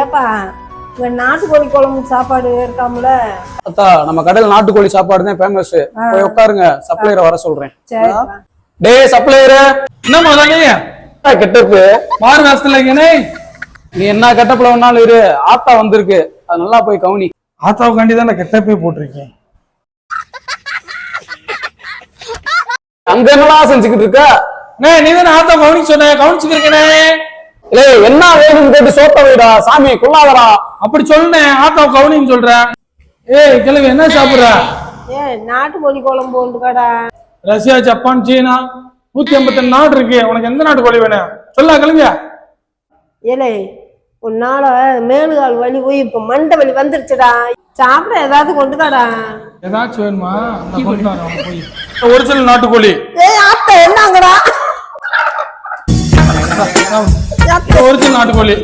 ஏப்பா இங்க நாட்டுக்கோழி குழம்பு சாப்பாடு இருக்காமல? அத்தா நம்ம கடையில நாட்டுக்கோழி சாப்பாடு தான் ஃபேமஸ். போய் உட்காருங்க, சப்ளையரை வர சொல்றேன். சரிப்பா. டேய் சப்ளையர், என்ன முதலாளி கெட்டப்பு மாறு வேஷத்துல இருக்கேனே. நீ என்ன கெட்டப்புல வேணாலும் இரு, ஆத்தா வந்திருக்கு, அது நல்லா போய் கவுனி. ஆத்தாவுக்காண்டி தான் நான் கெட்டப்பே போட்டிருக்கேன். அங்க என்னலாம் செஞ்சுக்கிட்டு இருக்க? நீ தானே ஆத்தா கவனிச்சு சொன்ன, கவனிச்சுக்கிறேனே. ஏய் என்ன வேணும்னு கேட்டு சோத்த வைடா, சாமி கொள்ளாதடா. அப்படி சொல்லுனேன், ஆத்தாவை கவனின்னு சொல்றேன். ஏய் கிழவி என்ன சாப்பிடுற? நாட்டுக்கோழி குழம்பு ஒன்றுக்காடா. ரஷ்யா, ஜப்பான், சீனா 152 நாடு இருக்கு. உனக்கு எந்த நாட்டுக்கோழி வேணும் சொல்ல கிளம்பியா? ஏலே உன்னால மேலுகால் வலி போய் இப்ப மண்டை வலி வந்துருச்சுடா. சாப்பிட ஏதாவது கொண்டுக்காடா. ஏதாச்சும் வேணுமா? போய் ஒரிஜினல் நாட்டுக்கோழி. ஆத்தா என்னங்கடா? ஒரிஜினல் நாட்டுக்கோழி.